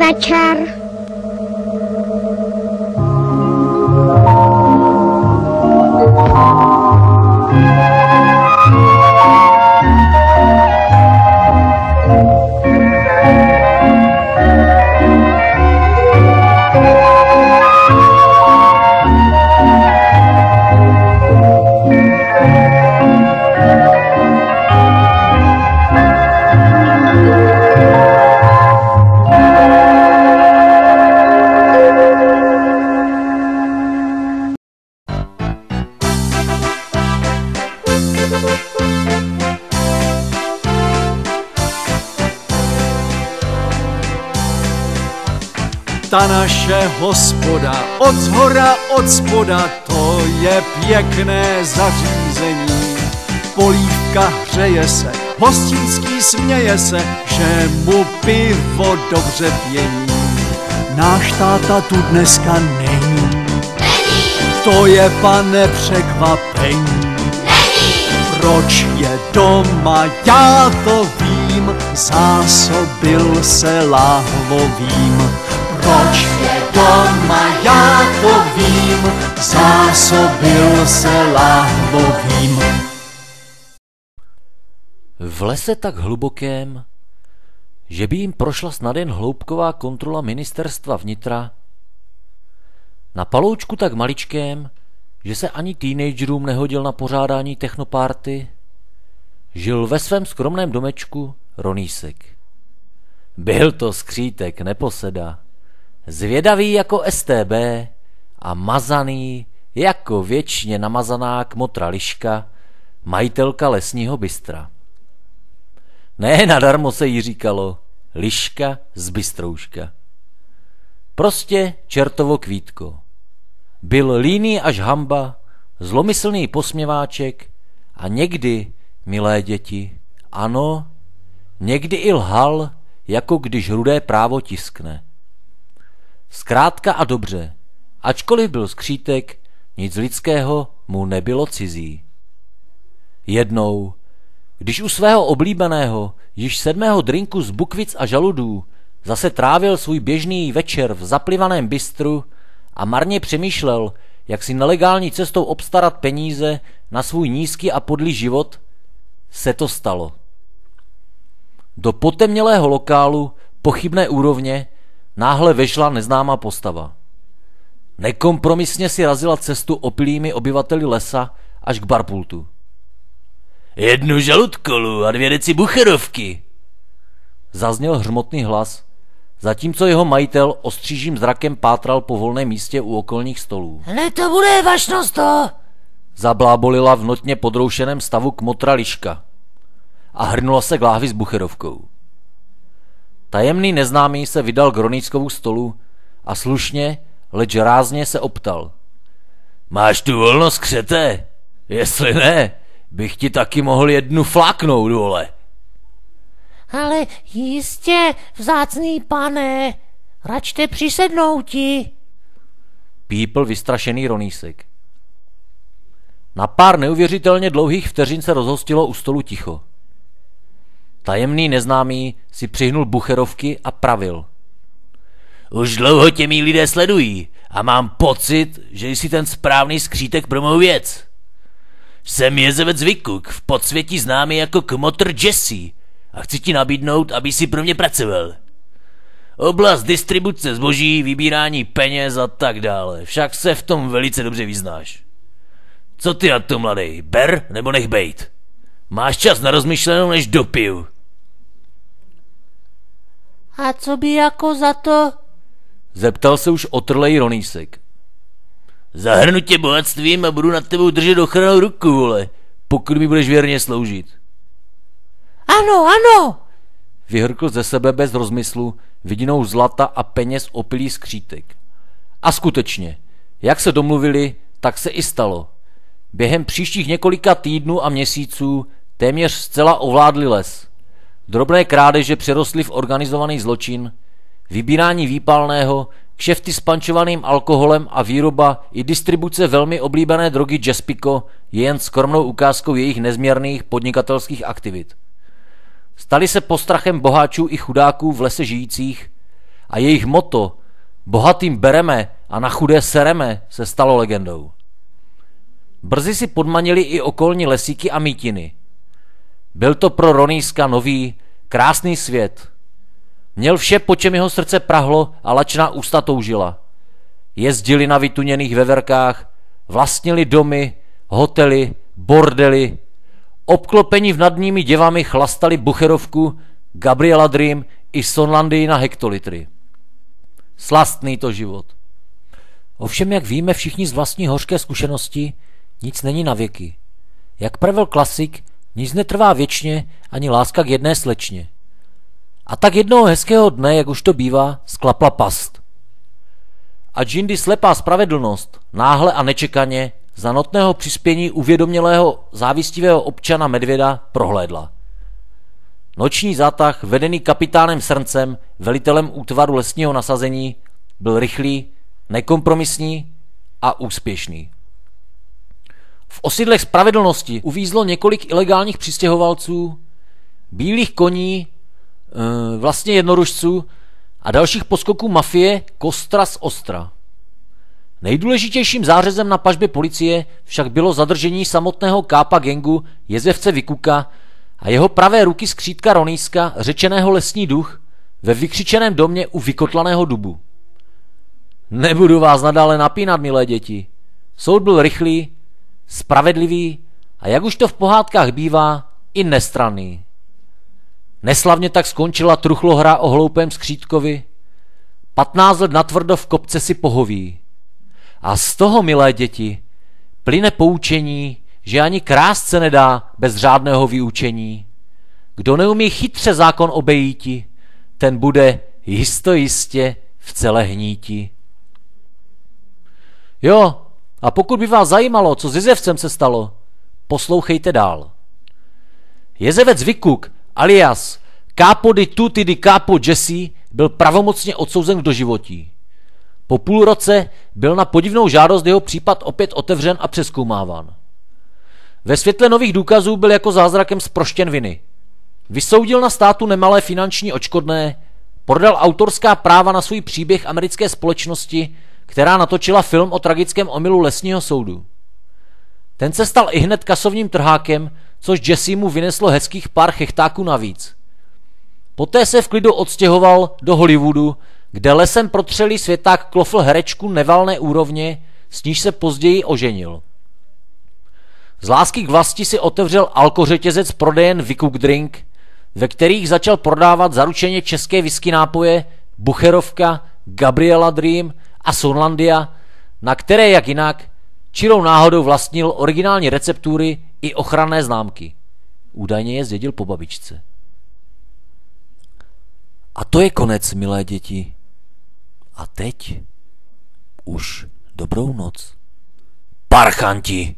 na čar. Ta naše hospoda, od zhora, od spoda, to je pěkné zařízení. Polívka hřeje se, hostinský směje se, že mu pivo dobře pění. Náš táta tu dneska není. To je, pane, překvapení. Proč je doma, já to vím, zásobil se láhvovým. Proč je doma, já to vím, zásobil se láhvovým. V lese tak hlubokém, že by jim prošla snad jen hloubková kontrola ministerstva vnitra, na paloučku tak maličkém, že se ani teenagerům nehodil na pořádání technopárty, žil ve svém skromném domečku Ronísek. Byl to skřítek neposeda, zvědavý jako STB a mazaný jako věčně namazaná kmotra Liška, majitelka lesního bystra. Ne nadarmo se jí říkalo Liška z Bystrouška. Prostě čertovo kvítko. Byl líný až hamba, zlomyslný posměváček a někdy, milé děti, ano, někdy i lhal, jako když Rudé právo tiskne. Zkrátka a dobře, ačkoliv byl skřítek, nic lidského mu nebylo cizí. Jednou, když u svého oblíbeného, již 7. drinku z bukvic a žaludů zase trávil svůj běžný večer v zaplivaném bystru a marně přemýšlel, jak si nelegální cestou obstarat peníze na svůj nízký a podlý život, se to stalo. Do potemnělého lokálu pochybné úrovně náhle vešla neznámá postava. Nekompromisně si razila cestu opilými obyvateli lesa až k barpultu. 1 žaludkolu a 2 deci bucherovky, zazněl hřmotný hlas, zatímco jeho majitel ostřížím zrakem pátral po volném místě u okolních stolů. Hned to bude, vašnosto, zablábolila v notně podroušeném stavu kmotra Liška a hrnula se k láhvi s bucherovkou. Tajemný neznámý se vydal k Roníckovu stolu a slušně, leč rázně se optal. Máš tu volno, skřete? Jestli ne, bych ti taky mohl 1 fláknout, vole. Ale jistě, vzácný pane, račte přisednouti, pípl vystrašený Ronísek. Na pár neuvěřitelně dlouhých vteřin se rozhostilo u stolu ticho. Tajemný neznámý si přihnul bucherovky a pravil. Už dlouho tě mí lidé sledují a mám pocit, že jsi ten správný skřítek pro mou věc. Jsem jezevec Vikuk, v podsvětí známý jako kmotr Jesse a chci ti nabídnout, aby si pro mě pracoval. Oblast distribuce zboží, vybírání peněz a tak dále, však se v tom velice dobře vyznáš. Co ty na to, mladej, ber nebo nech bejt? Máš čas na rozmyšlenou, než dopiju. A co by jako za to? Zeptal se už otrlej Ronísek. Zahrnu tě bohatstvím a budu nad tebou držet ochranou ruku, vole, pokud mi budeš věrně sloužit. Ano, ano, vyhrkl ze sebe bez rozmyslu vidinou zlata a peněz opilý skřítek. A skutečně, jak se domluvili, tak se i stalo. Během příštích několika týdnů a měsíců téměř zcela ovládli les. Drobné krádeže přerostly v organizovaný zločin, vybírání výpalného, kšefty s pančovaným alkoholem a výroba i distribuce velmi oblíbené drogy Jazzpico je jen skromnou ukázkou jejich nezměrných podnikatelských aktivit. Stali se postrachem boháčů i chudáků v lese žijících a jejich motto bohatým bereme a na chudé sereme se stalo legendou. Brzy si podmanili i okolní lesíky a mítiny. Byl to pro Ronýska nový, krásný svět. Měl vše, po čem jeho srdce prahlo a lačná ústa toužila. Jezdili na vytuněných veverkách, vlastnili domy, hotely, bordely, obklopení v nad nimi děvami chlastali Bucherovku, Gabriela Dream i Sonlandii na hektolitry. Slastný to život. Ovšem, jak víme všichni z vlastní hořké zkušenosti, nic není na věky. Jak pravil klasik, nic netrvá věčně, ani láska k jedné slečně. A tak jednoho hezkého dne, jak už to bývá, sklapla past. A jindy slepá spravedlnost náhle a nečekaně za notného přispění uvědomělého závistivého občana Medvěda prohlédla. Noční zátah, vedený kapitánem Srncem, velitelem útvaru lesního nasazení, byl rychlý, nekompromisní a úspěšný. V osídlech spravedlnosti uvízlo několik ilegálních přistěhovalců, bílých koní, vlastně jednorušců a dalších poskoků mafie Kostra z Ostra. Nejdůležitějším zářezem na pažbě policie však bylo zadržení samotného kápa gangu Jezevce Vikuka a jeho pravé ruky skřídka Ronýska, řečeného Lesní duch, ve vykřičeném domě u vykotlaného dubu. Nebudu vás nadále napínat, milé děti. Soud byl rychlý, spravedlivý a jak už to v pohádkách bývá, i nestranný. Neslavně tak skončila truchlohra o hloupém skřídkovi. 15 let natvrdo v kopce si pohoví. A z toho, milé děti, plyne poučení, že ani krásce nedá bez řádného vyučení. Kdo neumí chytře zákon obejíti, ten bude jistě v celé hníti. Jo, a pokud by vás zajímalo, co s Jezevcem se stalo, poslouchejte dál. Jezevec Vikuk alias Capo di tutti di Capo Jesse byl pravomocně odsouzen k doživotí. Po půl roce byl na podivnou žádost jeho případ opět otevřen a přezkoumáván. Ve světle nových důkazů byl jako zázrakem zproštěn viny. Vysoudil na státu nemalé finanční odškodné, prodal autorská práva na svůj příběh americké společnosti, která natočila film o tragickém omylu lesního soudu. Ten se stal ihned kasovním trhákem, což Jesse mu vyneslo hezkých pár chechtáků navíc. Poté se v klidu odstěhoval do Hollywoodu, kde lesem protřelý světák klofl herečku nevalné úrovně, s níž se později oženil. Z lásky k vlasti si otevřel alkořetězec prodejen Vikuk Drink, ve kterých začal prodávat zaručeně české whisky nápoje Bucherovka, Gabriela Dream a Sonlandia, na které jak jinak čirou náhodou vlastnil originální receptury i ochranné známky. Údajně je zdědil po babičce. A to je konec, milé děti. A teď už dobrou noc. Parchanti!